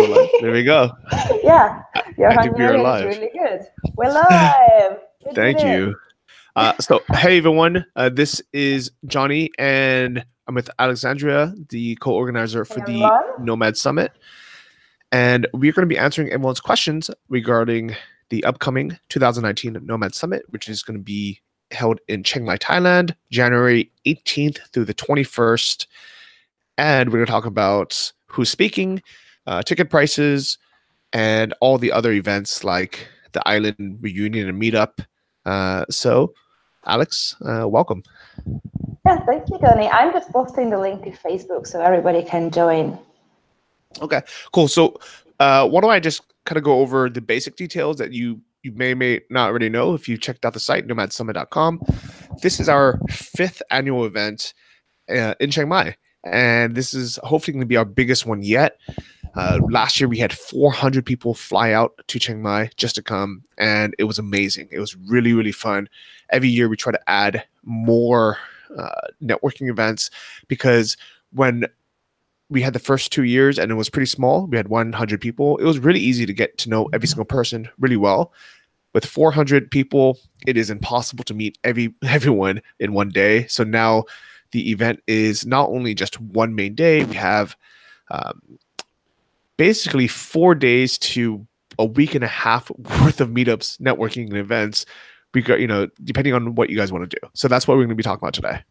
We're live. There we go. Yeah, your I think we are Hungarian is live. really good. We're live. We Thank did you. So, hey everyone, this is Johnny, and I'm with Alexandria, the co-organizer for Hey the everyone. Nomad Summit, and we're going to be answering everyone's questions regarding the upcoming 2019 Nomad Summit, which is going to be held in Chiang Mai, Thailand, January 18th through the 21st, and we're going to talk about who's speaking, ticket prices, and all the other events like the island reunion and meetup. So, Alex, welcome. Yeah, thank you, Johnny. I'm just posting the link to Facebook so everybody can join. Okay, cool. So, why don't I just kind of go over the basic details that you may not already know if you checked out the site, nomadsummit.com. This is our 5th annual event in Chiang Mai, and this is hopefully going to be our biggest one yet. Last year we had 400 people fly out to Chiang Mai just to come, and it was amazing. It was really, really fun. Every year we try to add more networking events, because when we had the first 2 years and it was pretty small, we had 100 people. It was really easy to get to know every single person really well. With 400 people, it is impossible to meet everyone in one day. So now the event is not only just one main day, we have basically 4 days to a week and a half worth of meetups, networking, and events, depending on what you guys want to do. So that's what we're going to be talking about today.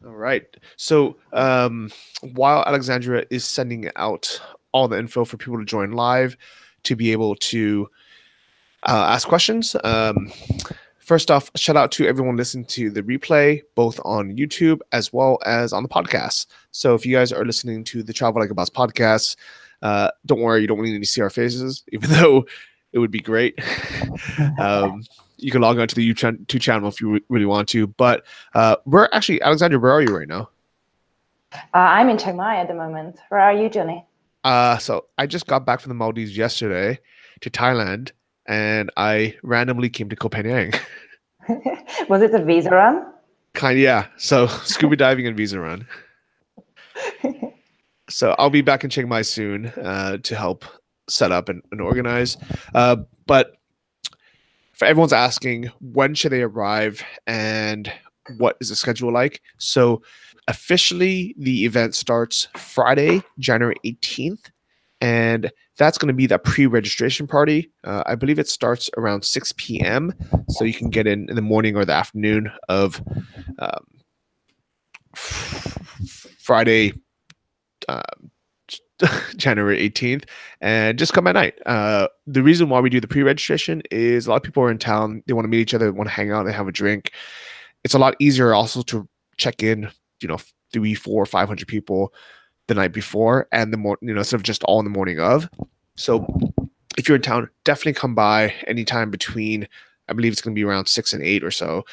All right. So while Alexandria is sending out all the info for people to join live to be able to ask questions, first off, shout out to everyone listening to the replay, both on YouTube as well as on the podcast. So if you guys are listening to the Travel Like a Boss podcast, don't worry, you don't really need to see our faces, even though it would be great. You can log on to the YouTube channel if you really want to. But we're actually, Alexandra, where are you right now? I'm in Chiang Mai at the moment. Where are you, Johnny? So I just got back from the Maldives yesterday to Thailand, and I randomly came to Koh Phangan. Was it a visa run? Yeah. So scuba diving and visa run. So I'll be back in Chiang Mai soon to help set up and organize. But for everyone's asking, when should they arrive and what is the schedule like? So officially, the event starts Friday, January 18th. And that's going to be the pre-registration party. I believe it starts around 6 p.m. So you can get in the morning or the afternoon of Friday, January 18th, and just come at night. The reason why we do the pre-registration is a lot of people are in town. They want to meet each other, want to hang out, and have a drink. It's a lot easier also to check in, 300, 400, 500 people the night before, and instead of just all in the morning of. So if you're in town, definitely come by anytime between, I believe it's going to be around 6 and 8 or so,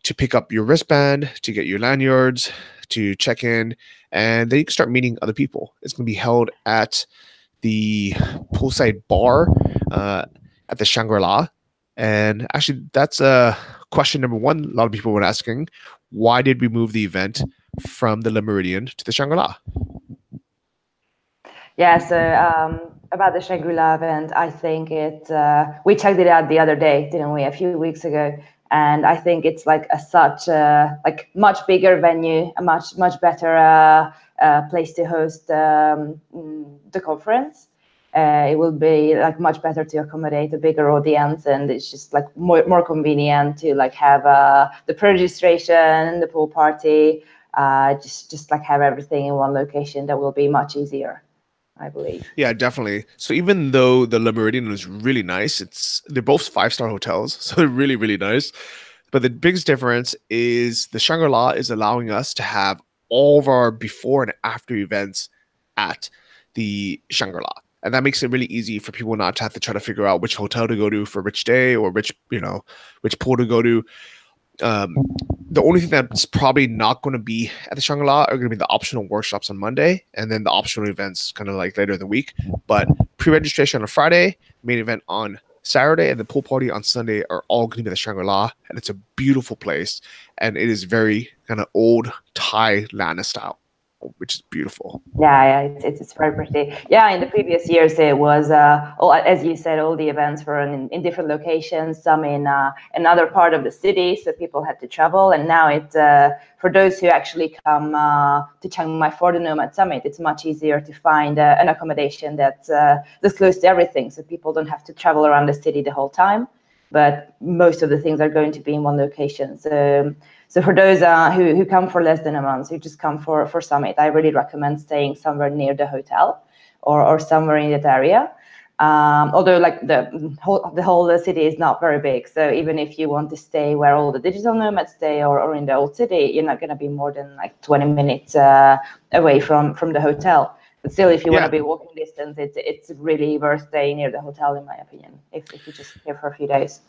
to pick up your wristband, to get your lanyards, to check in, and then you can start meeting other people. It's going to be held at the poolside bar at the Shangri-La. And actually, that's question number one a lot of people were asking. Why did we move the event from the Le Méridien to the Shangri-La? Yeah, so about the Shangri-La event, I think we checked it out the other day, didn't we, a few weeks ago. And I think it's like such a much bigger venue, a much better place to host the conference. It will be much better to accommodate a bigger audience, and it's just more convenient to have the pre-registration, the pool party, just have everything in one location. That will be much easier, I believe. Yeah, definitely. So even though the Le Méridien is really nice, they're both 5-star hotels, so they're really, really nice. But the biggest difference is the Shangri-La is allowing us to have all of our before and after events at the Shangri-La. And that makes it really easy for people not to have to try to figure out which hotel to go to for which day or which pool to go to. The only thing that's probably not going to be at the Shangri-La are going to be the optional workshops on Monday, and then the optional events kind of later in the week. But pre-registration on a Friday, main event on Saturday, and the pool party on Sunday are all going to be at the Shangri-La, and it's a beautiful place, and it is very kind of old Thai Lana style. which is beautiful. Yeah, it's very pretty. Yeah, in the previous years, it was, as you said, all the events were in different locations, some in another part of the city, so people had to travel. And now it's, for those who actually come to Chiang Mai for the Nomad Summit, it's much easier to find an accommodation that's close to everything, so people don't have to travel around the city the whole time. But most of the things are going to be in one location. So for those who come for less than a month, who just come for Summit, I really recommend staying somewhere near the hotel or somewhere in that area. Although like the whole city is not very big, so even if you want to stay where all the digital nomads stay or in the old city, you're not going to be more than like 20 minutes away from the hotel. But still, if you want to be walking distance, it's really worth staying near the hotel, in my opinion, if you're just here for a few days.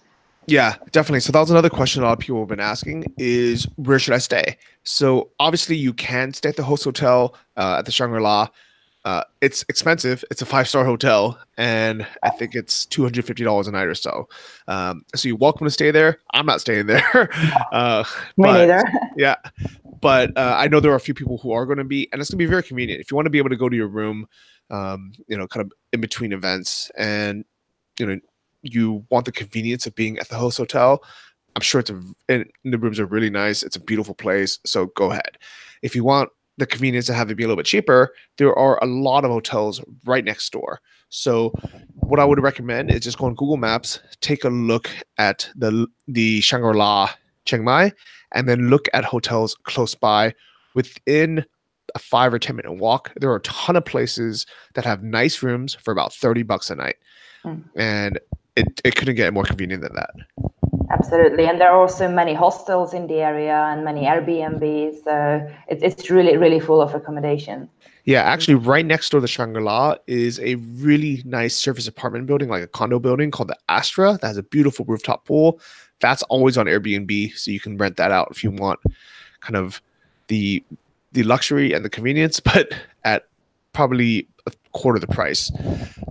Yeah, definitely. So that was another question a lot of people have been asking is, where should I stay? So obviously you can stay at the host hotel at the Shangri-La. It's expensive. It's a 5-star hotel, and I think it's $250 a night or so. So you're welcome to stay there. I'm not staying there. Me neither. Yeah. But I know there are a few people who are going to be, and it's going to be very convenient. If you want to be able to go to your room, kind of in between events, and, you want the convenience of being at the host hotel, I'm sure and the rooms are really nice. It's a beautiful place. So go ahead. If you want the convenience to have it be a little bit cheaper, there are a lot of hotels right next door. So what I would recommend is just go on Google Maps, take a look at the Shangri-La Chiang Mai, and then look at hotels close by within a 5 or 10 minute walk. There are a ton of places that have nice rooms for about $30 a night. And it couldn't get more convenient than that. Absolutely. And there are also many hostels in the area and many Airbnbs. So it's really, really full of accommodation. Yeah, actually, right next door to Shangri-La is a really nice service apartment building, like a condo building called the Astra, that has a beautiful rooftop pool. That's always on Airbnb, so you can rent that out if you want kind of the luxury and the convenience, but at probably a quarter the price.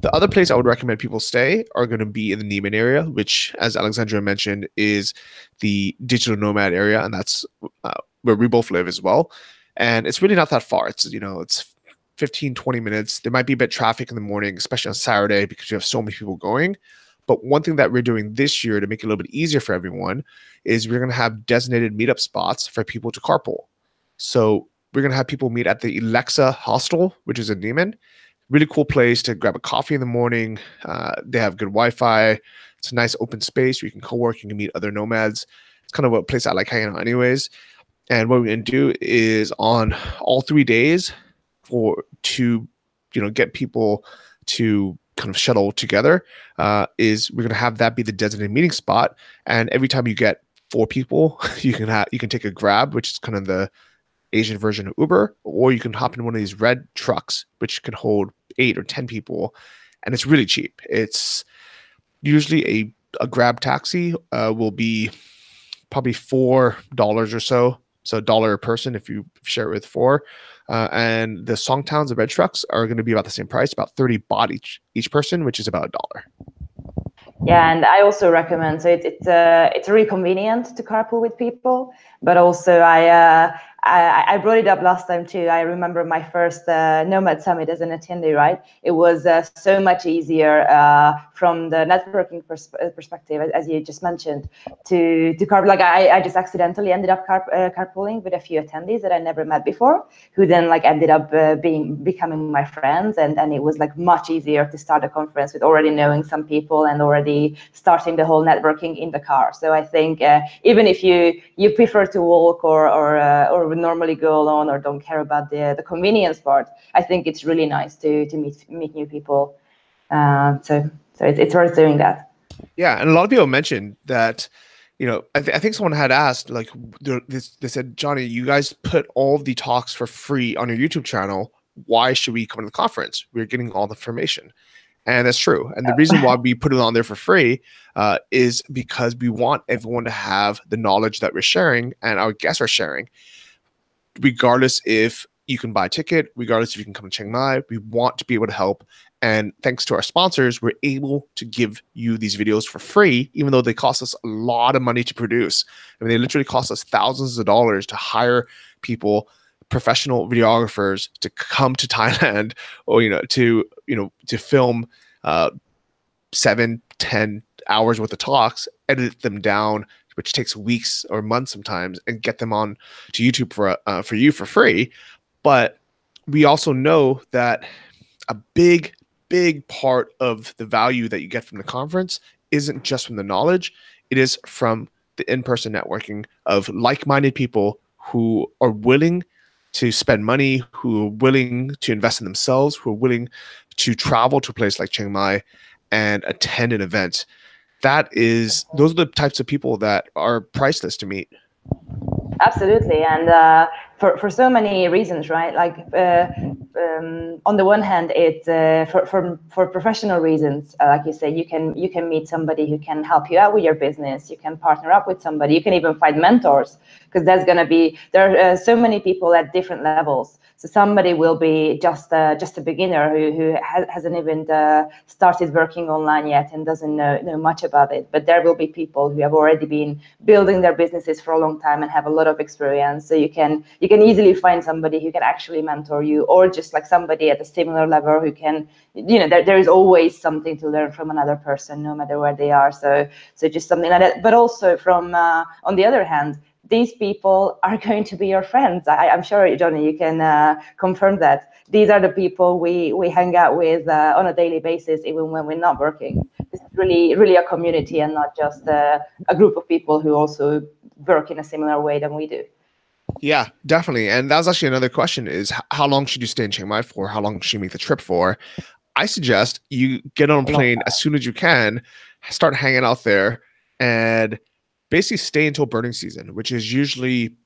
The other place I would recommend people stay are going to be in the Neiman area, which, as Alexandra mentioned, is the digital nomad area, and that's where we both live as well. And it's really not that far. It's 15, 20 minutes. There might be a bit of traffic in the morning, especially on Saturday, because you have so many people going. But one thing that we're doing this year to make it a little bit easier for everyone is we're going to have designated meetup spots for people to carpool. So we're going to have people meet at the Alexa Hostel, which is in Neiman. Really cool place to grab a coffee in the morning. They have good Wi-Fi. It's a nice open space where you can co-work. You can meet other nomads. It's kind of a place I like hanging out anyways. And what we're going to do is on all 3 days to get people to kind of shuttle together, is we're going to have that be the designated meeting spot. And every time you get 4 people, you can take a Grab, which is kind of the Asian version of Uber, or you can hop in one of these red trucks, which can hold 8 or 10 people, and it's really cheap. It's usually a Grab taxi will be probably $4 or so $1 a person if you share it with 4. And the Songtowns, the red trucks, are going to be about the same price, about 30 baht each person, which is about $1. Yeah, and I also recommend. So it's really convenient to carpool with people, but also I brought it up last time too. I remember my first Nomad Summit as an attendee. Right, it was so much easier from the networking perspective, as you just mentioned, to carpool. Like I just accidentally ended up carpooling with a few attendees that I never met before, who then like ended up becoming my friends, and it was like much easier to start a conference with already knowing some people and already starting the whole networking in the car. So I think even if you prefer to walk or normally go alone or don't care about the convenience part, I think it's really nice to meet new people. So it's worth doing that. Yeah, and a lot of people mentioned that. I think someone had asked, like, they said, Johnny, you guys put all of the talks for free on your YouTube channel. Why should we come to the conference? We're getting all the information. And that's true. And the reason why we put it on there for free is because we want everyone to have the knowledge that we're sharing and our guests are sharing. Regardless if you can buy a ticket, regardless if you can come to Chiang Mai, we want to be able to help. And thanks to our sponsors, we're able to give you these videos for free, even though they cost us a lot of money to produce. I mean, they literally cost us thousands of dollars to hire people, professional videographers to come to Thailand, or to film 7-10 hours worth of talks, edit them down, which takes weeks or months sometimes, and get them on to YouTube for you for free. But we also know that a big part of the value that you get from the conference isn't just from the knowledge, it is from the in-person networking of like-minded people who are willing to spend money, who are willing to invest in themselves, who are willing to travel to a place like Chiang Mai and attend an event. Those are the types of people that are priceless to meet. Absolutely, and for so many reasons, right? Like on the one hand, it for professional reasons, like you say, you can meet somebody who can help you out with your business. You can partner up with somebody. You can even find mentors, because there are so many people at different levels. So somebody will be just a beginner who hasn't even started working online yet and doesn't know much about it. But there will be people who have already been building their businesses for a long time and have a lot of experience. So you can easily find somebody who can actually mentor you, or just like somebody at a similar level who can, there is always something to learn from another person, no matter where they are. So just something like that. But also from on the other hand, these people are going to be your friends. I'm sure, Johnny, you can confirm that. These are the people we hang out with on a daily basis, even when we're not working. This is really a community, and not just a group of people who also work in a similar way than we do. Yeah, definitely. And that was actually another question, is how long should you stay in Chiang Mai for? How long should you make the trip for? I suggest you get on a plane as soon as you can, start hanging out there, and basically stay until burning season, which is usually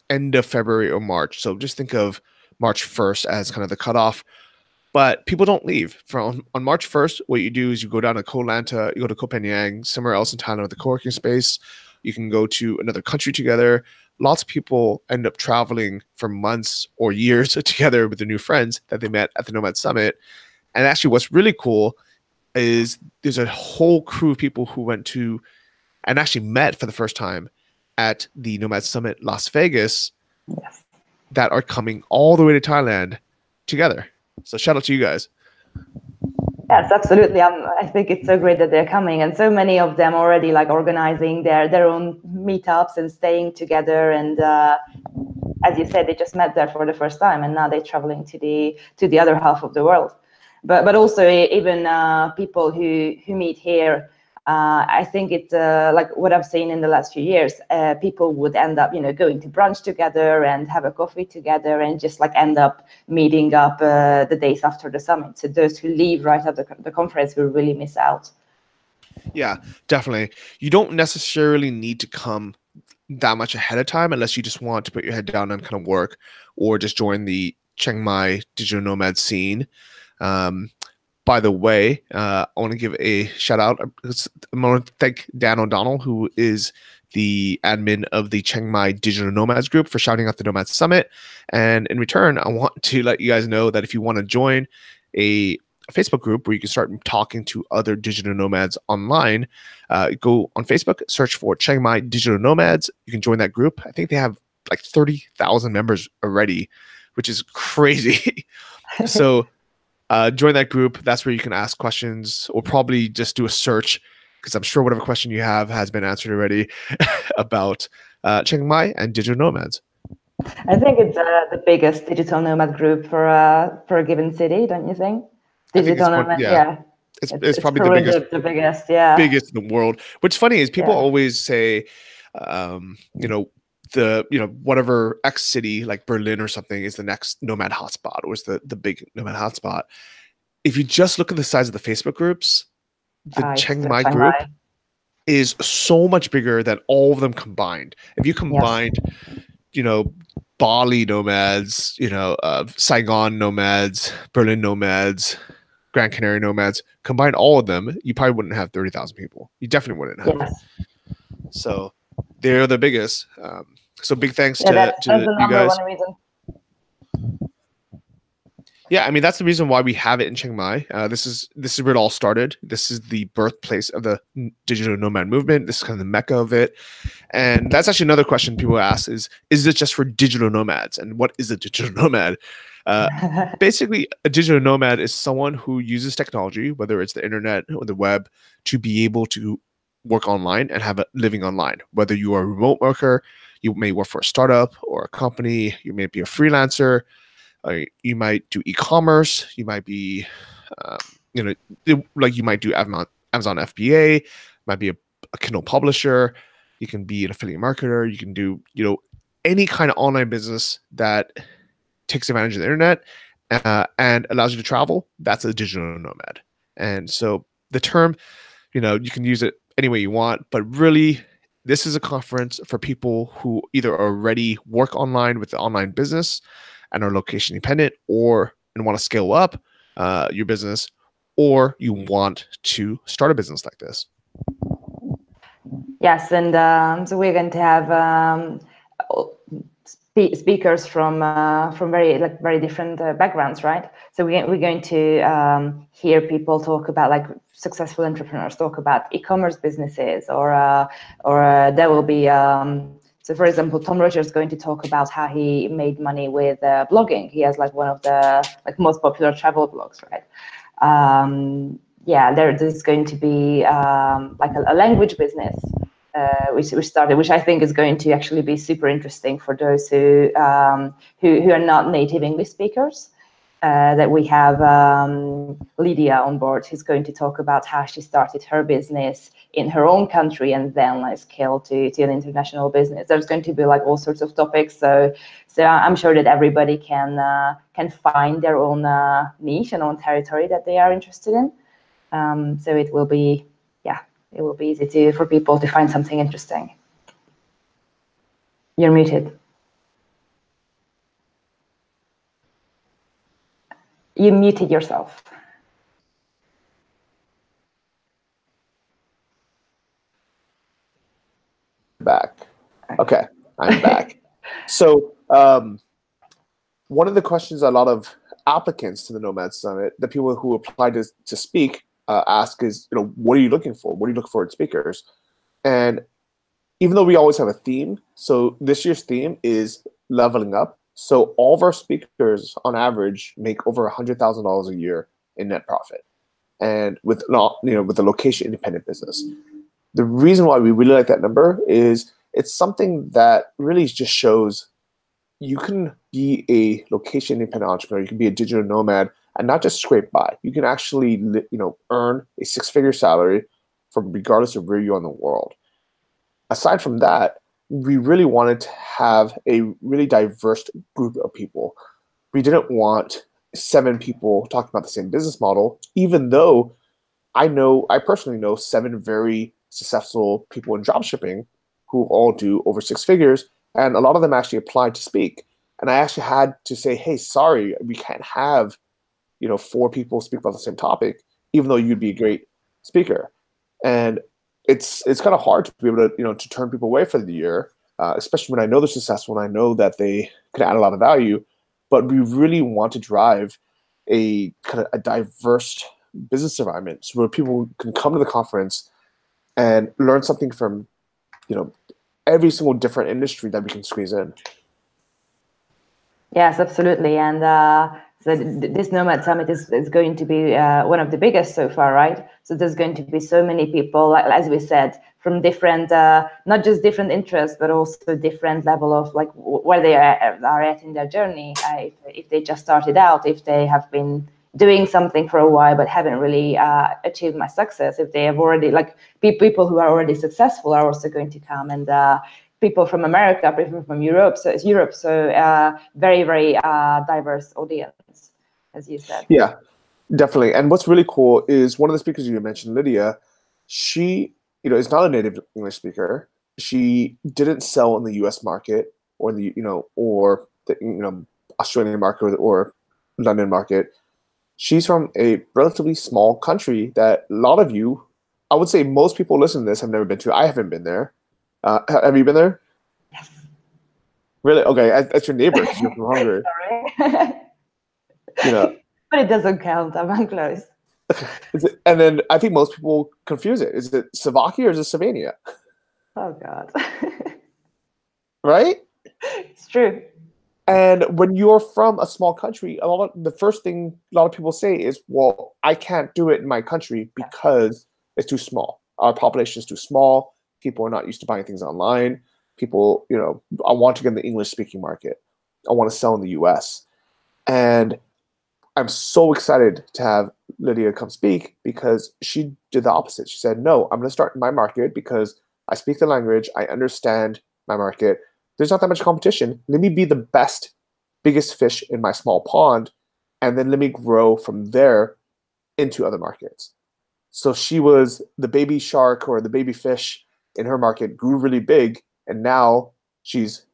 end of February or March. So just think of March 1st as kind of the cutoff. But people don't leave. On March 1st, what you do is you go down to Koh Lanta, you go to Koh Phangan, somewhere else in Thailand with the co-working space. You can go to another country together. Lots of people end up traveling for months or years together with their new friends that they met at the Nomad Summit. And actually what's really cool is there's a whole crew of people who went to and actually met for the first time at the Nomad Summit Las Vegas, yes, that are coming all the way to Thailand together. So shout out to you guys. Yes, absolutely. I think it's so great that they're coming, and so many of them already like organizing their own meetups and staying together. And as you said, they just met there for the first time, and now they're traveling to the other half of the world. But also even people who meet here. I think it's like what I've seen in the last few years. People would end up, going to brunch together and have a coffee together, and just like end up meeting up the days after the summit. So those who leave right after the conference will really miss out. Yeah, definitely. You don't necessarily need to come that much ahead of time unless you just want to put your head down and kind of work, or just join the Chiang Mai digital nomad scene. By the way, I want to give a shout out. I want to thank Dan O'Donnell, who is the admin of the Chiang Mai Digital Nomads group, for shouting out the Nomad Summit. And in return, I want to let you guys know that if you want to join a Facebook group where you can start talking to other digital nomads online, go on Facebook, search for Chiang Mai Digital Nomads. You can join that group. I think they have like 30,000 members already, which is crazy. So join that group. That's where you can ask questions, or probably just do a search, because I'm sure whatever question you have has been answered already about Chiang Mai and digital nomads. I think it's the biggest digital nomad group for a given city, don't you think? Digital nomad, yeah. It's probably the biggest, yeah. Biggest in the world. What's funny is people always say, whatever X city like Berlin or something is the next nomad hotspot, or is the big nomad hotspot. If you just look at the size of the Facebook groups, the Chiang Mai group is so much bigger than all of them combined. If you combined, Bali nomads, Saigon nomads, Berlin nomads, Gran Canaria nomads, combine all of them, you probably wouldn't have 30,000 people. You definitely wouldn't have. Yes. So they're the biggest. So big thanks to you guys. One reason. Yeah, I mean, that's the reason why we have it in Chiang Mai. This is where it all started. This is the birthplace of the digital nomad movement. This is kind of the mecca of it. And that's actually another question people ask is this just for digital nomads? And what is a digital nomad? Basically, a digital nomad is someone who uses technology, whether it's the internet or the web, to be able to work online and have a living online. Whether you are a remote worker, you may work for a startup or a company, you may be a freelancer, you might do e-commerce, you might be, um, like you might do Amazon FBA, might be a Kindle publisher, you can be an affiliate marketer, you can do, any kind of online business that takes advantage of the internet and allows you to travel. That's a digital nomad. And so the term, you can use it any way you want, but really this is a conference for people who either already work online with the online business and are location dependent and want to scale up your business, or you want to start a business like this. Yes, and so we're going to have speakers from very different backgrounds, right? So we're going to hear people talk about successful entrepreneurs talk about e-commerce businesses, or there will be so for example, Tom Rogers is going to talk about how he made money with blogging. He has one of the most popular travel blogs, right? There's going to be a language business. Which started, which I think is going to actually be super interesting for those who are not native English speakers. That we have Lydia on board, who's going to talk about how she started her business in her own country and then scaled to an international business. There's going to be all sorts of topics. So I'm sure that everybody can find their own niche and own territory that they are interested in. So it will be easy for people to find something interesting. You're muted. You muted yourself. Back. Okay, I'm back. So one of the questions a lot of applicants to the Nomad Summit, the people who apply to speak, ask is, what are you looking for? What do you look for in speakers? And even though we always have a theme, so this year's theme is leveling up. So all of our speakers, on average, make over $100,000 a year in net profit, and with the location independent business. The reason why we really like that number is it's something that really just shows you can be a location independent entrepreneur, you can be a digital nomad, and not just scrape by. You can actually, earn a six-figure salary from regardless of where you are in the world. Aside from that, we really wanted to have a really diverse group of people. We didn't want 7 people talking about the same business model, even though I personally know 7 very successful people in dropshipping who all do over 6 figures, and a lot of them actually applied to speak. And I actually had to say, hey, sorry, we can't have 4 people speak about the same topic, even though you'd be a great speaker. And it's kind of hard to be able to to turn people away for the year, especially when I know they're successful and I know that they could add a lot of value. But we really want to drive a kind of a diverse business environment, so where people can come to the conference and learn something from every single different industry that we can squeeze in. Yes, absolutely. And so this Nomad Summit is going to be one of the biggest so far, right? So there's going to be so many people, as we said, from different, not just different interests, but also different level of where they are at in their journey. If they just started out, if they have been doing something for a while but haven't really achieved much success, if they have already, people who are already successful are also going to come, and people from America, people from Europe. So it's Europe. So very, very diverse audience, as you said. Yeah, definitely. And what's really cool is one of the speakers you mentioned, Lydia, she, is not a native English speaker. She didn't sell in the U.S. market or the, or the, Australian market or London market. She's from a relatively small country that a lot of you, I would say most people listening to this have never been to. I haven't been there. Have you been there? Yes. Really? Okay, that's your neighbor because you're from Hungary. Sorry. But it doesn't count. I'm close. And then I think most people confuse it. Is it Slovakia or is it Slovenia? Oh God. right? It's true. And when you're from a small country, the first thing a lot of people say is, "Well, I can't do it in my country because it's too small. Our population is too small. People are not used to buying things online. People, I want to get in the English speaking market. I want to sell in the US." And I'm so excited to have Lydia come speak because she did the opposite. She said, "No, I'm going to start in my market because I speak the language, I understand my market. There's not that much competition. Let me be the best, biggest fish in my small pond, and then let me grow from there into other markets." So she was the baby shark or the baby fish in her market, grew really big, and now she's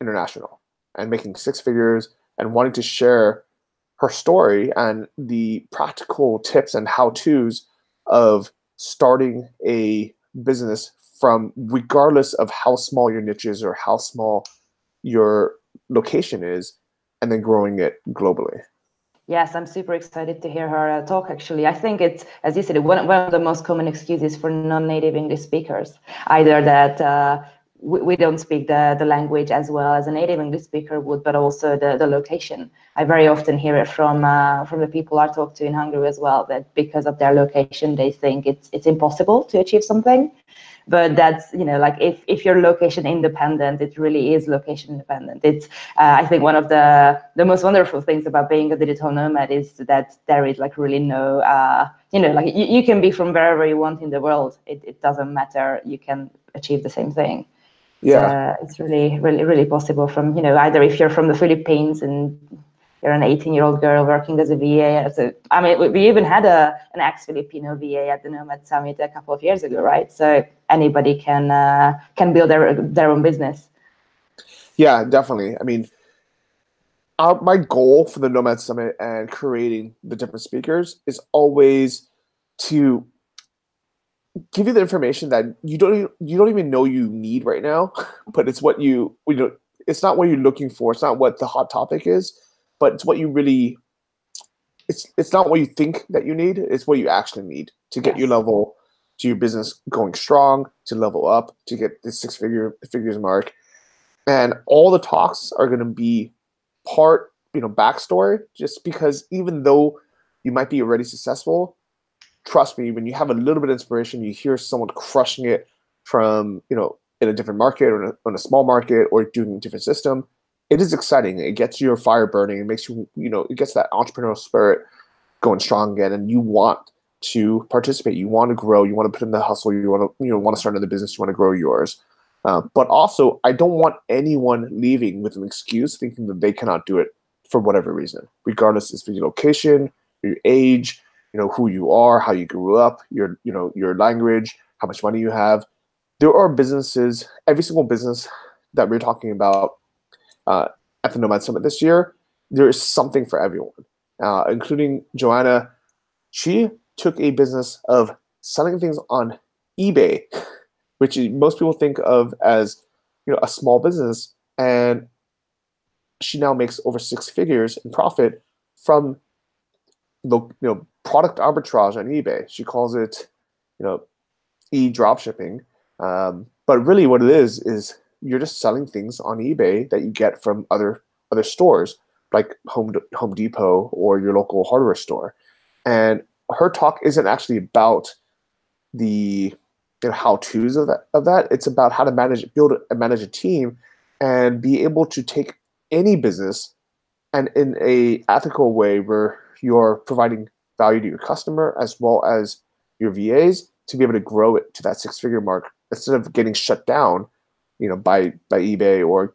international and making six figures and wanting to share her story and the practical tips and how to's of starting a business from regardless of how small your niche is or how small your location is, and then growing it globally. Yes, I'm super excited to hear her talk, actually. I think it's, as you said, one of the most common excuses for non-native English speakers, either that we don't speak the language as well as a native English speaker would, but also the location. I very often hear it from the people I talk to in Hungary as well, that because of their location, they think it's impossible to achieve something. But that's, like if you're location independent, it really is location independent. It's I think one of the most wonderful things about being a digital nomad is that there is like really no like you can be from wherever you want in the world. It doesn't matter. You can achieve the same thing. Yeah. It's really, really, really possible from, either if you're from the Philippines and you're an 18-year-old girl working as a VA. I mean, we even had an ex-Filipino VA at the Nomad Summit a couple of years ago, right? So anybody can build their own business. Yeah, definitely. I mean, my goal for the Nomad Summit and creating the different speakers is always to give you the information that you don't even know you need right now, but it's what it's not what you're looking for. It's not what the hot topic is, but it's what you really. It's not what you think that you need. It's what you actually need to get your Yes. level to your business going strong, to level up, to get the figures mark. And all the talks are going to be part, backstory, just because even though you might be already successful, trust me, when you have a little bit of inspiration, you hear someone crushing it from, in a different market or in a small market or doing a different system, it is exciting. It gets your fire burning. It makes you, it gets that entrepreneurial spirit going strong again, and you want to participate. You want to grow. You want to put in the hustle. You want to, want to start another business. You want to grow yours. But also, I don't want anyone leaving with an excuse thinking that they cannot do it for whatever reason, regardless of your location, your age, who you are, how you grew up, your language, how much money you have. There are businesses, every single business that we're talking about uh, at the Nomad Summit this year, there is something for everyone, including Joanna. She took a business of selling things on eBay, which most people think of as a small business, and she now makes over six figures in profit from the product arbitrage on eBay. She calls it e-drop shipping, but really what it is you're just selling things on eBay that you get from other stores like Home Depot or your local hardware store. And her talk isn't actually about the how to's of that. It's about how to build and manage a team, and be able to take any business and in a ethical way where you're providing value to your customer as well as your VAs to be able to grow it to that six-figure mark instead of getting shut down, by eBay or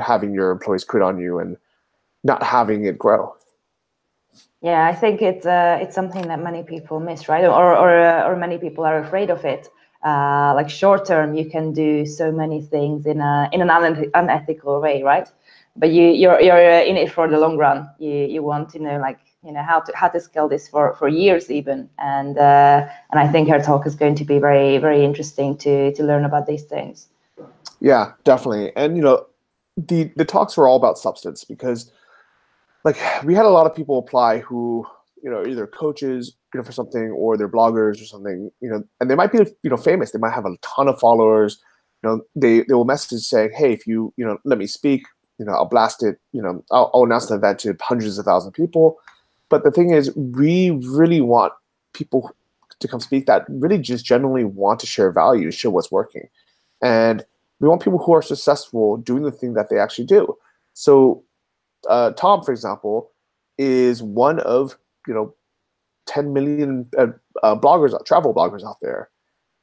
having your employees quit on you and not having it grow. Yeah, I think it's something that many people miss, right? Or many people are afraid of it. Like short term, you can do so many things in an unethical way, right? But you're in it for the long run. You want to know, like, how to scale this for years even. And I think her talk is going to be very, very interesting to learn about these things. Yeah, definitely. And the talks were all about substance because like we had a lot of people apply who either coaches for something or they're bloggers or something, and they might be famous. They might have a ton of followers, they will message saying, hey, if you let me speak, I'll blast it, I'll announce the event to hundreds of thousands of people. But the thing is, we really want people to come speak that really just genuinely want to share value, show what's working. And we want people who are successful doing the thing that they actually do. So Tom, for example, is one of 10 million bloggers, travel bloggers out there.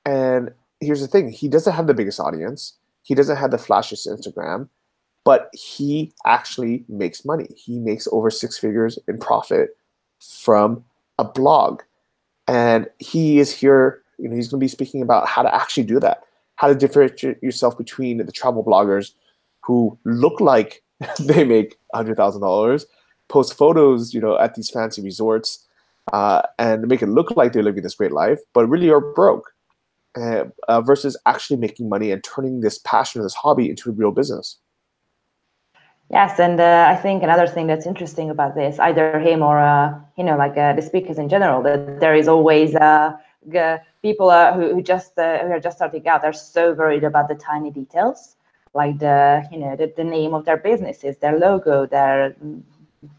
And here's the thing: he doesn't have the biggest audience. He doesn't have the flashiest Instagram, but he actually makes money. He makes over 6 figures in profit from a blog. And he is here, he's going to be speaking about how to actually do that, how to differentiate yourself between the travel bloggers who look like they make $100,000, post photos, at these fancy resorts, and make it look like they're living this great life, but really are broke, versus actually making money and turning this passion or this hobby into a real business. Yes, and I think another thing that's interesting about this, either him or the speakers in general, that there is always people who are just starting out. They're so worried about the tiny details, like the name of their businesses, their logo, their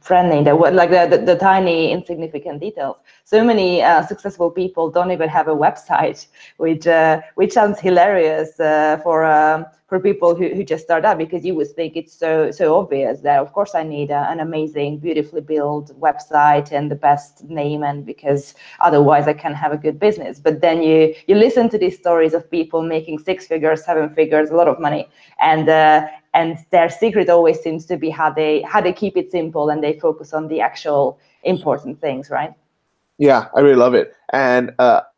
branding, the tiny insignificant details. So many successful people don't even have a website, which sounds hilarious for people who just start out, because you would think it's so obvious that of course I need an amazing, beautifully built website and the best name, and because otherwise I can't have a good business. But then you listen to these stories of people making 6 figures, 7 figures, a lot of money, and their secret always seems to be how they keep it simple and they focus on the actual important things, right? Yeah, I really love it. And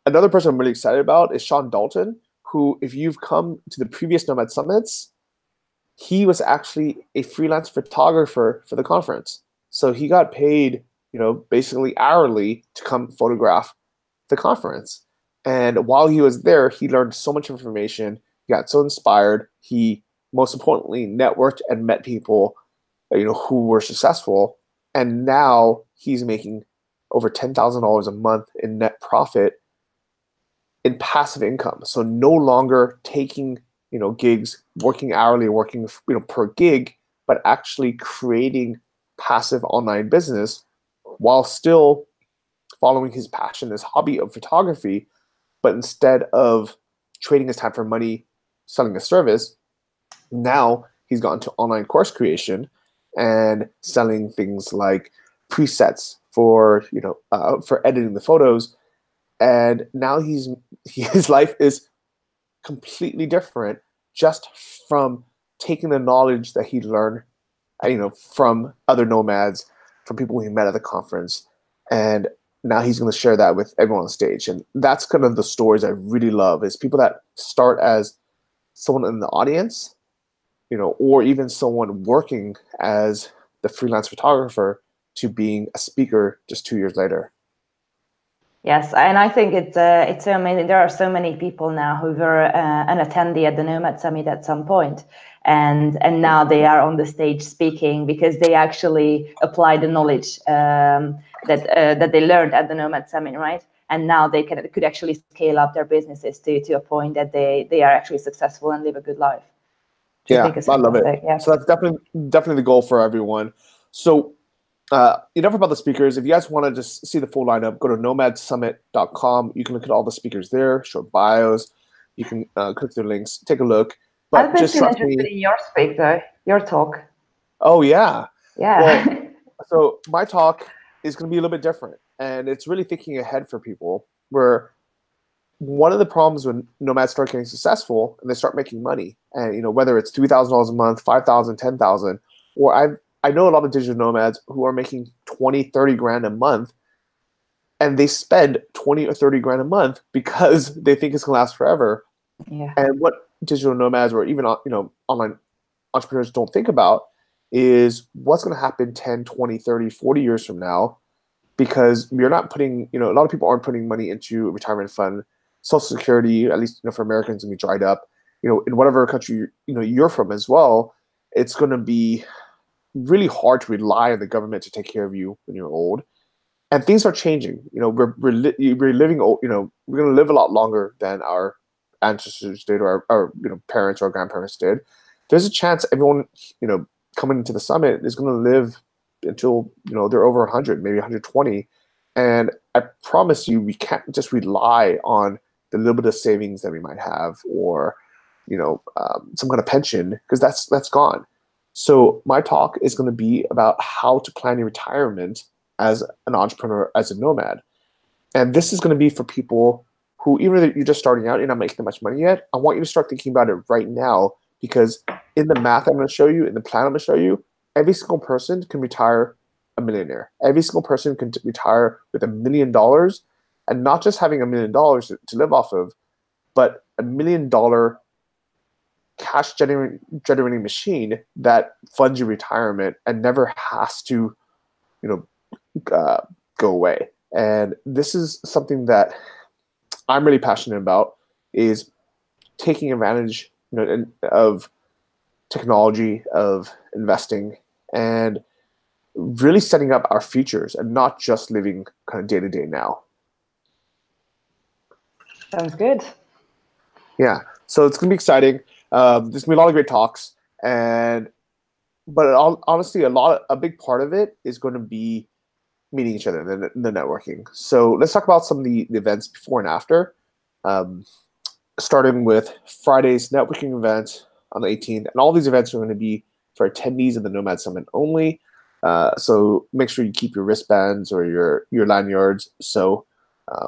another person I'm really excited about is Sean Dalton, who, if you've come to the previous Nomad Summits, he was actually a freelance photographer for the conference. So he got paid, basically hourly to come photograph the conference. And while he was there, he learned so much information. He got so inspired. He, most importantly, networked and met people, who were successful. And now he's making over $10,000 a month in net profit in passive income. So no longer taking, gigs, working hourly, working, per gig, but actually creating passive online business while still following his passion, his hobby of photography. But instead of trading his time for money, selling a service, now he's gotten to online course creation and selling things like presets for for editing the photos. And now his life is completely different just from taking the knowledge that he learned, from other nomads, from people he met at the conference, and now he's going to share that with everyone on stage. And that's kind of the stories I really love, is people that start as someone in the audience, or even someone working as the freelance photographer, to being a speaker just 2 years later. Yes, and I think it's so amazing. There are so many people now who were an attendee at the Nomad Summit at some point, and now they are on the stage speaking because they actually apply the knowledge that they learned at the Nomad Summit, right? And now they could actually scale up their businesses to a point that they are actually successful and live a good life. Yeah, I love it. Yeah. So that's definitely the goal for everyone. So enough about the speakers. If you guys want to just see the full lineup, go to nomadsummit.com. You can look at all the speakers there, short bios. You can click their links, take a look. But I've been still interested in your speak, though, your talk. Oh, yeah. Yeah. Well, so my talk is going to be a little bit different. And it's really thinking ahead for people, where one of the problems when nomads start getting successful and they start making money, and whether it's $3,000 a month, $5,000, $10,000, or I know a lot of digital nomads who are making 20, 30 grand a month, and they spend 20 or 30 grand a month because they think it's going to last forever. Yeah. And what digital nomads or even online entrepreneurs don't think about is what's going to happen 10, 20, 30, 40 years from now, because you're not putting, a lot of people aren't putting money into a retirement fund. Social Security, at least for Americans, is going to be dried up. In whatever country you're from as well, it's going to be really hard to rely on the government to take care of you when you're old. And things are changing. We're living. We're going to live a lot longer than our ancestors did, or our parents or grandparents did, there's a chance everyone coming into the summit is going to live until they're over 100, maybe 120. And I promise you, we can't just rely on the little bit of savings that we might have, or some kind of pension, because that's gone. So my talk is going to be about how to plan your retirement as an entrepreneur, as a nomad. And this is going to be for people who, even if you're just starting out, you're not making that much money yet, I want you to start thinking about it right now, because in the math I'm going to show you, in the plan I'm going to show you, every single person can retire a millionaire. Every single person can retire with $1 million, and not just having $1 million to live off of, but $1 million cash generating machine that funds your retirement and never has to, go away. And this is something that I'm really passionate about, is taking advantage, of technology, of investing, and really setting up our futures, and not just living kind of day to day now. Sounds good. Yeah, so it's gonna be exciting. There's gonna be a lot of great talks, but honestly, a big part of it is going to be meeting each other, the networking. So let's talk about some of the events before and after. Starting with Friday's networking event on the 18th, and all these events are going to be for attendees of the Nomad Summit only. So make sure you keep your wristbands or your lanyards, so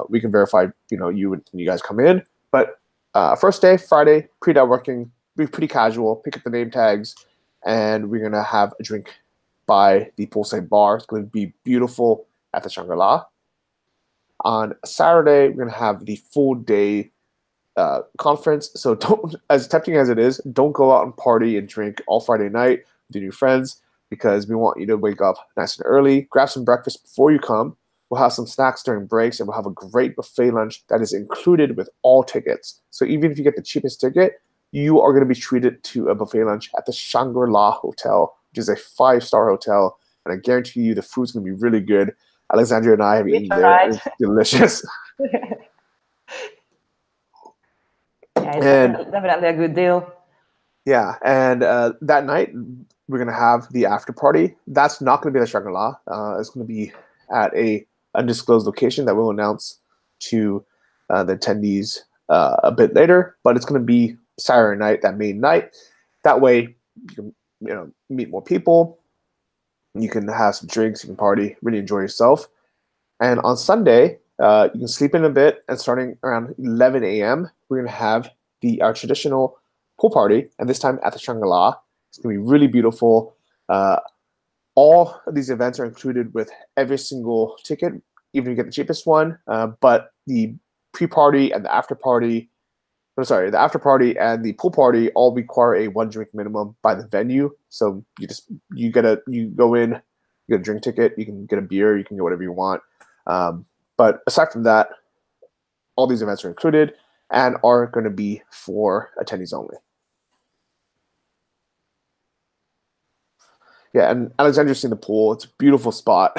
we can verify you when you guys come in. But first day, Friday, pre-networking, be pretty casual. Pick up the name tags, and we're gonna have a drink by the poolside bar. It's going to be beautiful at the Shangri-La. On Saturday, we're gonna have the full day conference. So don't, as tempting as it is, don't go out and party and drink all Friday night with your new friends, because we want you to wake up nice and early. Grab some breakfast before you come. We'll have some snacks during breaks, and we'll have a great buffet lunch that is included with all tickets. So even if you get the cheapest ticket, you are going to be treated to a buffet lunch at the Shangri-La Hotel, which is a 5-star hotel, and I guarantee you the food's going to be really good. Alexandria and I have eaten there. It's delicious. Yeah, it's definitely a good deal. Yeah, and that night we're going to have the after party. That's not going to be at the Shangri-La. It's going to be at a undisclosed location that we'll announce to the attendees a bit later, but it's going to be Saturday night, that main night. That way you can meet more people, you can have some drinks, you can party, really enjoy yourself. And on Sunday, you can sleep in a bit, and starting around 11 a.m., we're going to have our traditional pool party, and this time at the Shangri-La. It's going to be really beautiful. All of these events are included with every single ticket, even if you get the cheapest one. But the pre-party and the after-party, the after-party and the pool party all require a 1 drink minimum by the venue. So you go in, you get a drink ticket, you can get a beer, you can get whatever you want. But aside from that, all these events are included and are going to be for attendees only. Yeah, and Alexandria's seen the pool. It's a beautiful spot.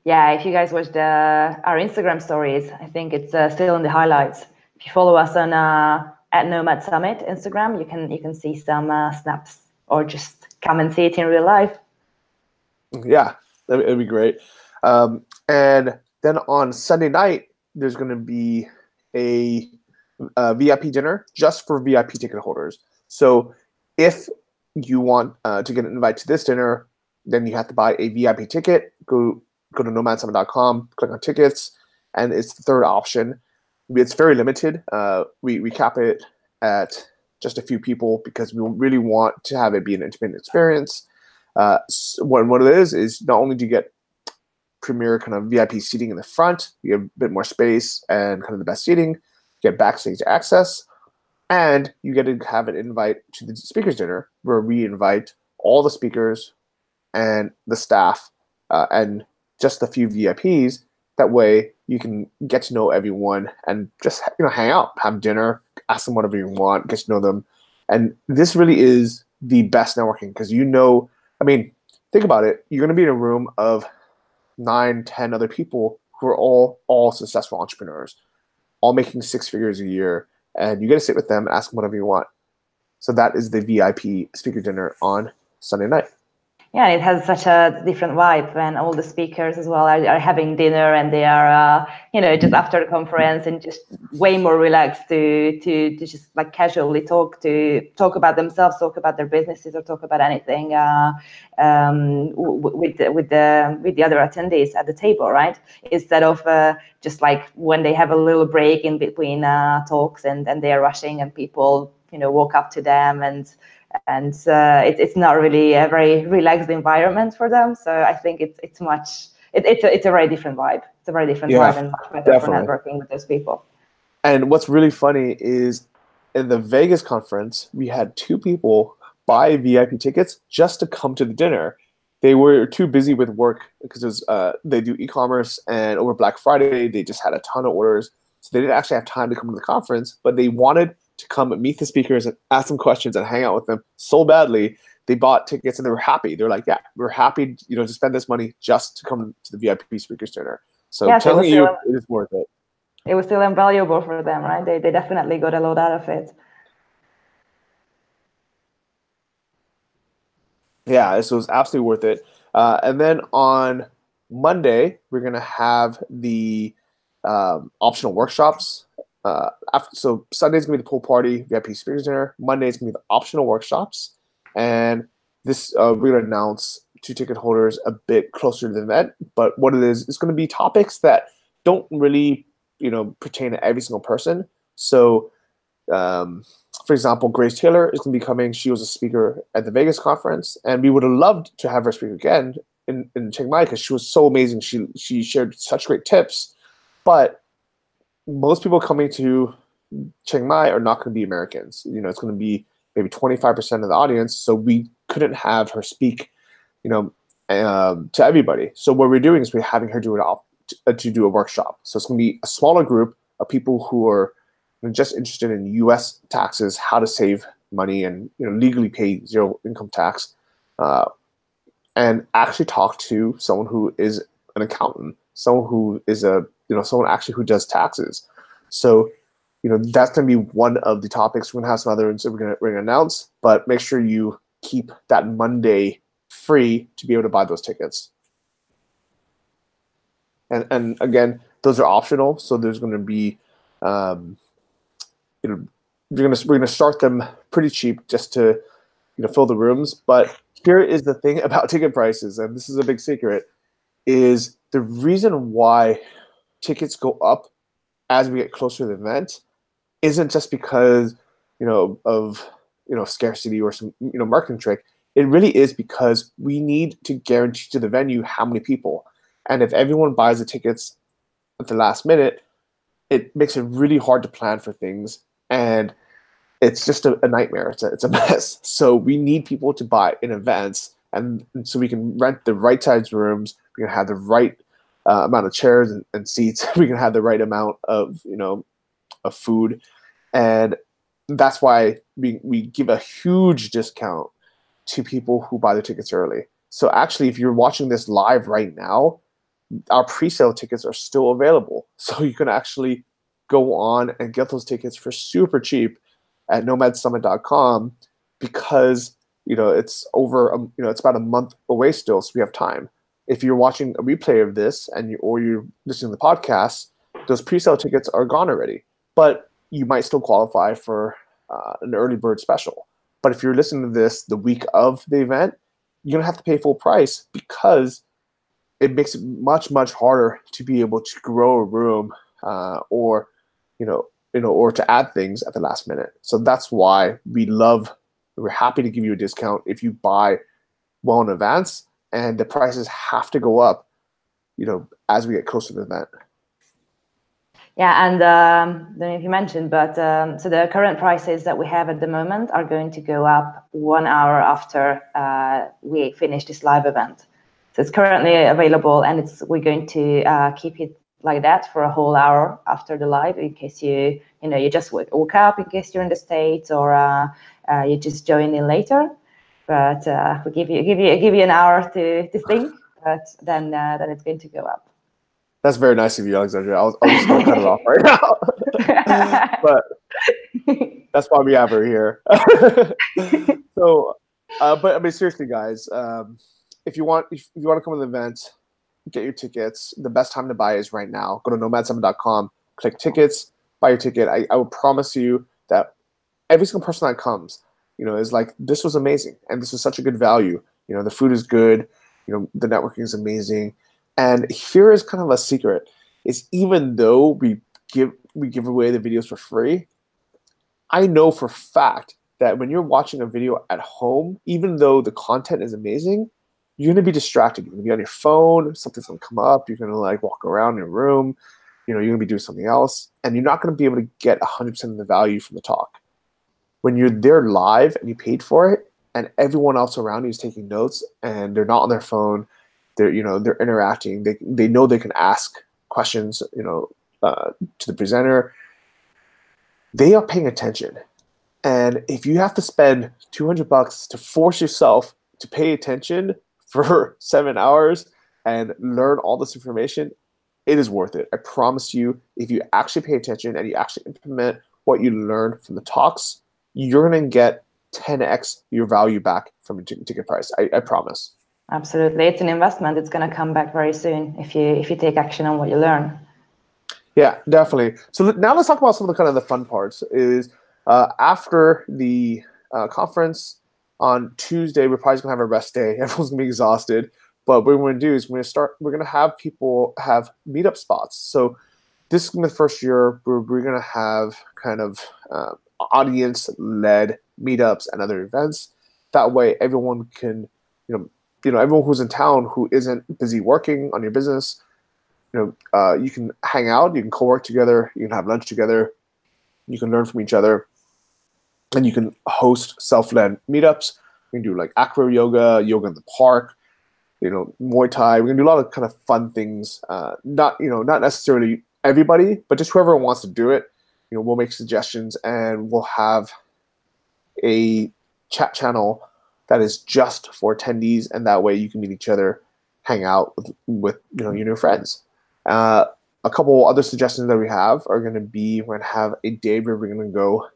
Yeah, if you guys watched our Instagram stories, I think it's still in the highlights. If you follow us on at Nomad Summit Instagram, you can see some snaps, or just come and see it in real life. Yeah, it'd be great. And then on Sunday night, there's going to be a VIP dinner just for VIP ticket holders. So if you want to get an invite to this dinner, then you have to buy a VIP ticket. Go to nomadsummit.com, click on tickets, and it's the third option. It's very limited. We cap it at just a few people because we really want to have it be an intimate experience. What it is not only do you get premier kind of VIP seating in the front, you have a bit more space and kind of the best seating, you get backstage access, and you get to have an invite to the speakers dinner, where we invite all the speakers and the staff and just a few VIPs. That way you can get to know everyone and just hang out, have dinner, ask them whatever you want, get to know them. And this really is the best networking, because think about it. You're going to be in a room of 9, 10 other people who are all successful entrepreneurs. all making 6 figures a year, and you get to sit with them and ask them whatever you want. So that is the VIP speaker dinner on Sunday night. Yeah, it has such a different vibe when all the speakers as well are having dinner, and they are, just after the conference and just way more relaxed to just like casually talk about themselves, talk about their businesses, or talk about anything with the other attendees at the table, right? Instead of just like when they have a little break in between talks and they are rushing and people walk up to them and it's not really a very relaxed environment for them. So I think it's a very different vibe. It's a very different vibe and much better for networking with those people. And what's really funny is in the Vegas conference, we had 2 people buy VIP tickets just to come to the dinner. They were too busy with work because they do e-commerce, and over Black Friday, they just had a ton of orders. So they didn't actually have time to come to the conference, but they wanted to come and meet the speakers and ask them questions and hang out with them so badly. They bought tickets and they were happy. They're like, yeah, we're happy, to spend this money just to come to the VIP speakers dinner. So telling you, it is worth it. It was still invaluable for them, right? They definitely got a lot out of it. Yeah, this was absolutely worth it. And then on Monday, we're going to have the optional workshops. So Sunday's going to be the pool party, VIP speakers dinner. Monday's going to be the optional workshops. And this, we're going to announce to ticket holders a bit closer to the event. But what it is, it's going to be topics that don't really, pertain to every single person. So, for example, Grace Taylor is going to be coming. She was a speaker at the Vegas conference, and we would have loved to have her speak again in Chiang Mai because she was so amazing. She shared such great tips. But most people coming to Chiang Mai are not going to be Americans. It's going to be maybe 25% of the audience. So we couldn't have her speak, to everybody. So what we're doing is we're having her do to do a workshop. So it's going to be a smaller group of people who are just interested in U.S. taxes, how to save money and legally pay zero income tax, and actually talk to someone who is an accountant, someone who is someone actually who does taxes. So that's going to be one of the topics. We're going to have some other ones that we're going to announce, but make sure you keep that Monday free to be able to buy those tickets. And again, those are optional. So there's going to be we're going to start them pretty cheap just to fill the rooms. But here is the thing about ticket prices, and this is a big secret, is the reason why tickets go up as we get closer to the event isn't just because of scarcity or some marketing trick. It really is because we need to guarantee to the venue how many people, and if everyone buys the tickets at the last minute, it makes it really hard to plan for things, and it's just a nightmare. It's a mess. So we need people to buy in advance, and so we can rent the right size rooms. We can have the right amount of chairs and seats. We can have the right amount of of food, and that's why we give a huge discount to people who buy the tickets early. So actually, if you're watching this live right now, our pre-sale tickets are still available. So you can actually go on and get those tickets for super cheap at nomadsummit.com because it's over it's about a month away still, so we have time. If you're watching a replay of this or you're listening to the podcast, those pre-sale tickets are gone already, but you might still qualify for an early bird special. But if you're listening to this the week of the event, you're gonna have to pay full price because it makes it much, much harder to be able to grow a room or to add things at the last minute. So that's why we're happy to give you a discount if you buy well in advance, and the prices have to go up, as we get closer to the event. Yeah, and I don't know if you mentioned, but so the current prices that we have at the moment are going to go up 1 hour after we finish this live event. So it's currently available, and we're going to keep it like that for a whole hour after the live, in case you just woke up, in case you're in the States, or you just join in later. But we give you an hour to think, but then it's going to go up. That's very nice of you, Alexandria. I'll just cut it off right now. But that's why we have her here. So, but I mean, seriously, guys, if you want to come to the event, get your tickets. The best time to buy is right now. Go to nomadsummit.com, click tickets, buy your ticket. I will promise you that every single person that comes, is like, this was amazing, and this is such a good value. The food is good. The networking is amazing. And here is kind of a secret: is even though we give away the videos for free, I know for a fact that when you're watching a video at home, even though the content is amazing, you're going to be distracted. You're going to be on your phone. Something's going to come up. You're going to like walk around your room. You're going to be doing something else, and you're not going to be able to get 100% of the value from the talk. When you're there live and you paid for it, and everyone else around you is taking notes, and they're not on their phone, they're interacting. They know they can ask questions, to the presenter. They are paying attention. And if you have to spend $200 to force yourself to pay attention for 7 hours and learn all this information, it is worth it. I promise you, if you actually pay attention and you actually implement what you learn from the talks, you're going to get 10x your value back from your ticket price. I promise. Absolutely. It's an investment. It's going to come back very soon if you take action on what you learn. Yeah, definitely. So now let's talk about some of the kind of the fun parts. Is after the conference on Tuesday, we're probably gonna have a rest day. Everyone's gonna be exhausted. But what we're gonna do is we're gonna have people have meetup spots. So this is gonna be the first year we're gonna have kind of audience-led meetups and other events. That way, everyone can, everyone who's in town who isn't busy working on your business, you can hang out, you can co-work together, you can have lunch together, you can learn from each other, and you can host self-led meetups. We can do like acro yoga in the park, Muay Thai. We can do a lot of kind of fun things. Not necessarily everybody, but just whoever wants to do it. We'll make suggestions, and we'll have a chat channel that is just for attendees, and that way you can meet each other, hang out with your new friends. A couple other suggestions that we have are going to be, we're going to have a day where we're going to go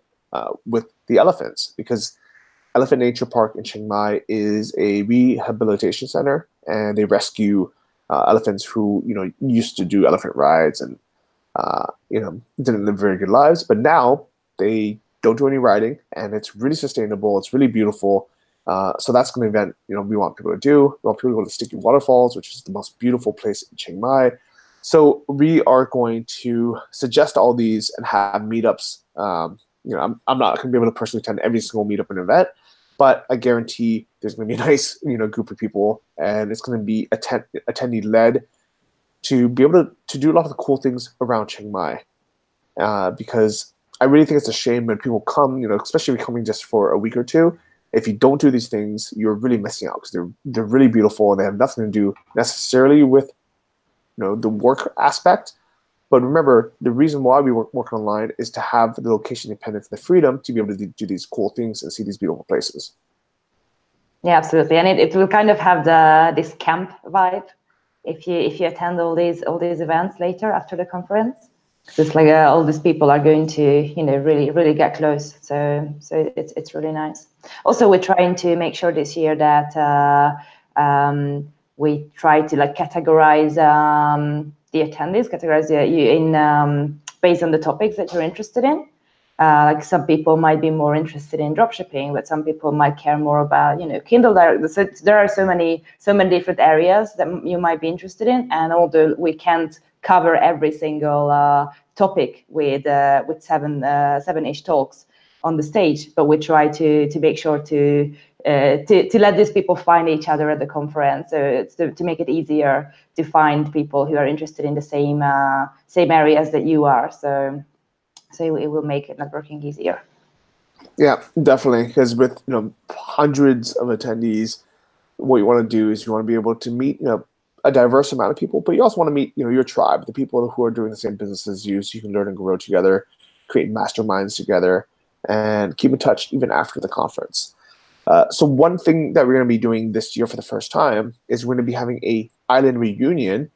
with the elephants, because Elephant Nature Park in Chiang Mai is a rehabilitation center, and they rescue elephants who used to do elephant rides and didn't live very good lives, but now they don't do any riding, and it's really sustainable. It's really beautiful. So that's going to be an event we want people to do. We want people to go to Sticky Waterfalls, which is the most beautiful place in Chiang Mai. So we are going to suggest all these and have meetups. I'm not going to be able to personally attend every single meetup and event, but I guarantee there's going to be a nice group of people, and it's going to be attendee led to be able to do a lot of the cool things around Chiang Mai. Because I really think it's a shame when people come, especially if you're coming just for a week or two. If you don't do these things, you're really missing out, because they're really beautiful and they have nothing to do necessarily with the work aspect. But remember, the reason why we work online is to have the location independence, the freedom to be able to do these cool things and see these beautiful places. Yeah, absolutely, and it will kind of have this camp vibe if you attend all these events later after the conference. It's like all these people are going to really get close. So it's really nice. Also, we're trying to make sure this year that we try to categorize the attendees, based on the topics that you're interested in. Some people might be more interested in dropshipping, but some people might care more about Kindle Direct. So there are so many different areas that you might be interested in, and although we can't cover every single topic with seven-ish talks on the stage, but we try to make sure to let these people find each other at the conference. So it's to make it easier to find people who are interested in the same areas that you are. So it will make networking easier. Yeah, definitely. Because with hundreds of attendees, what you want to do is you want to be able to meet a diverse amount of people, but you also want to meet your tribe, the people who are doing the same business as you, so you can learn and grow together, create masterminds together, and keep in touch even after the conference. So one thing that we're going to be doing this year for the first time is we're going to be having a island reunion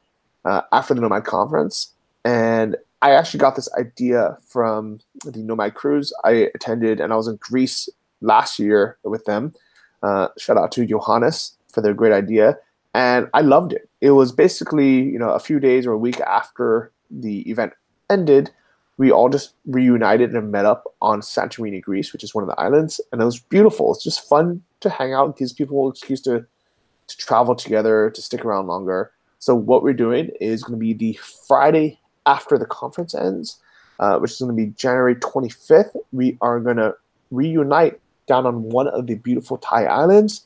after the Nomad conference, and I actually got this idea from the Nomad cruise I attended, and I was in Greece last year with them. Shout out to Johannes for their great idea, and I loved it. It was basically, a few days or a week after the event ended, we all just reunited and met up on Santorini, Greece, which is one of the islands, and it was beautiful. It's just fun to hang out. It gives people an excuse to travel together, to stick around longer. So what we're doing is going to be the Friday after the conference ends, which is going to be January 25th. We are going to reunite down on one of the beautiful Thai islands.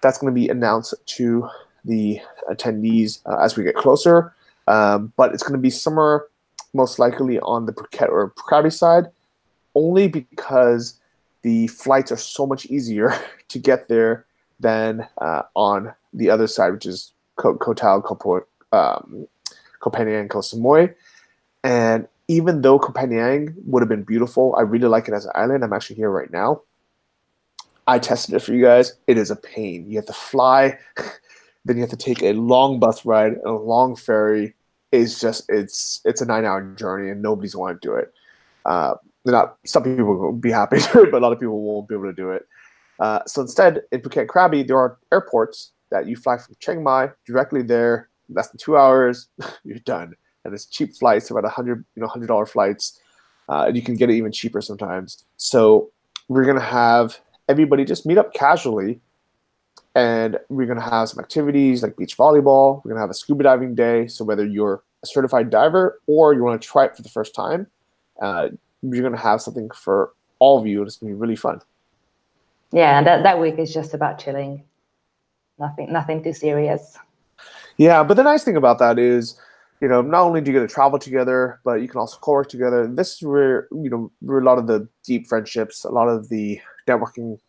That's going to be announced to the attendees as we get closer. But it's going to be somewhere most likely on the Phuket or Krabi side, only because the flights are so much easier to get there than on the other side, which is Koh Tao, Koh Phangan, Koh Samui. And even though Koh Phangan would have been beautiful, I really like it as an island. I'm actually here right now. I tested it for you guys. It is a pain. You have to fly, then you have to take a long bus ride and a long ferry. It's a 9-hour journey, and nobody's want to do it. Some people will be happy to do it, but a lot of people won't be able to do it. So instead, in Phuket Krabi, there are airports that you fly from Chiang Mai directly there, less than 2 hours, you're done. And it's cheap flights, about $100 flights. And you can get it even cheaper sometimes. So we're gonna have everybody just meet up casually, and we're gonna have some activities like beach volleyball. We're gonna have a scuba diving day. So whether you're a certified diver or you want to try it for the first time, you're gonna have something for all of you, and it's gonna be really fun. Yeah, and that week is just about chilling. Nothing too serious. Yeah, but the nice thing about that is, not only do you get to travel together, but you can also co-work together. And this is where, where a lot of the deep friendships, a lot of the networking,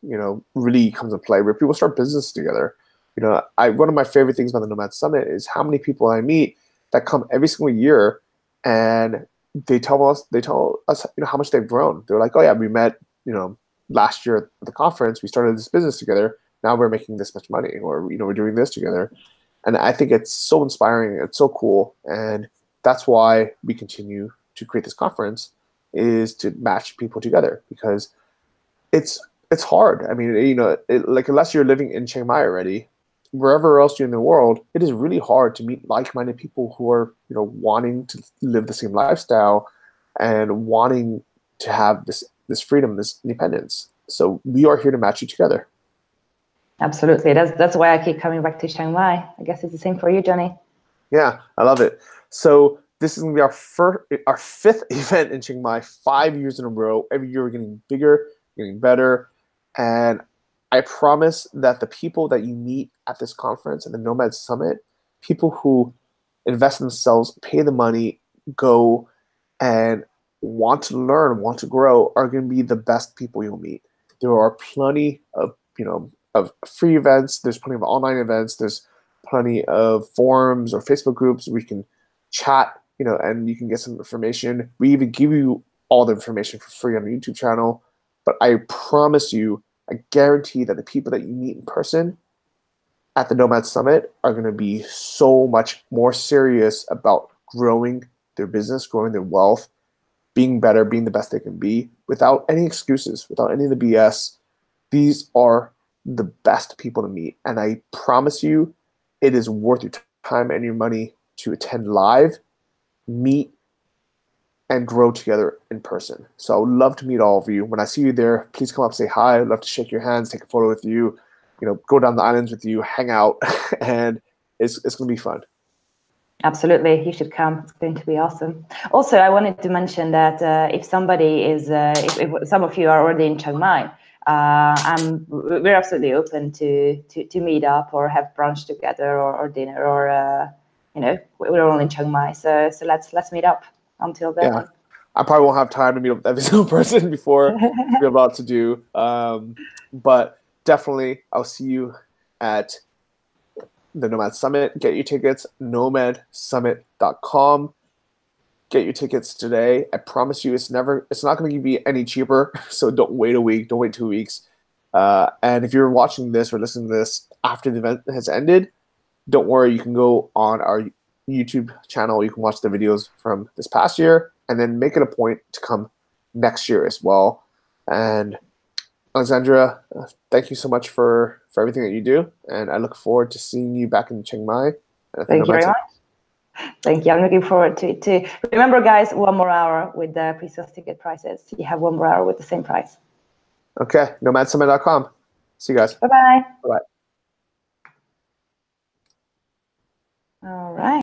really comes into play, where people start business together. One of my favorite things about the Nomad Summit is how many people I meet that come every single year, and they tell us, how much they've grown. They're like, oh yeah, we met, last year at the conference, we started this business together. Now we're making this much money, or, we're doing this together. And I think it's so inspiring. It's so cool. And that's why we continue to create this conference, is to match people together, because it's hard. I mean, unless you're living in Chiang Mai already, wherever else you're in the world, it is really hard to meet like-minded people who are, wanting to live the same lifestyle and wanting to have this freedom, this independence. So we are here to match you together. Absolutely. That's why I keep coming back to Chiang Mai. I guess it's the same for you, Johnny. Yeah, I love it. So this is going to be our fifth event in Chiang Mai, 5 years in a row. Every year we're getting bigger, getting better. And I promise that the people that you meet at this conference and the Nomad Summit, people who invest in themselves, pay the money, go and want to learn, want to grow, are going to be the best people you'll meet. There are plenty of, of free events. There's plenty of online events. There's plenty of forums or Facebook groups where we can chat, and you can get some information. We even give you all the information for free on the YouTube channel. But I promise you, I guarantee that the people that you meet in person at the Nomad Summit are going to be so much more serious about growing their business, growing their wealth, being better, being the best they can be, without any excuses, without any of the BS. These are the best people to meet. And I promise you, it is worth your time and your money to attend live, meet, and grow together in person. So I would love to meet all of you. When I see you there, please come up, say hi. I'd love to shake your hands, take a photo with you, go down the islands with you, hang out, and it's going to be fun. Absolutely, you should come. It's going to be awesome. Also, I wanted to mention that if somebody is, if some of you are already in Chiang Mai, we're absolutely open to meet up or have brunch together or dinner, or we're all in Chiang Mai, so let's meet up. Until then, yeah, I probably won't have time to meet up with every single person before we have a lot to do. But definitely, I'll see you at the Nomad Summit. Get your tickets, nomadsummit.com. Get your tickets today. I promise you, it's not going to be any cheaper. So don't wait a week. Don't wait 2 weeks. And if you're watching this or listening to this after the event has ended, don't worry. You can go on our YouTube channel. You can watch the videos from this past year, and then make it a point to come next year as well. And Alexandra, thank you so much for everything that you do, and I look forward to seeing you back in Chiang Mai. Thank you very much. Thank you. I'm looking forward to it too. Remember, guys, 1 more hour with the pre-sales ticket prices. You have 1 more hour with the same price. Okay, nomadsummit.com. See you guys. Bye-bye. Bye-bye. All right.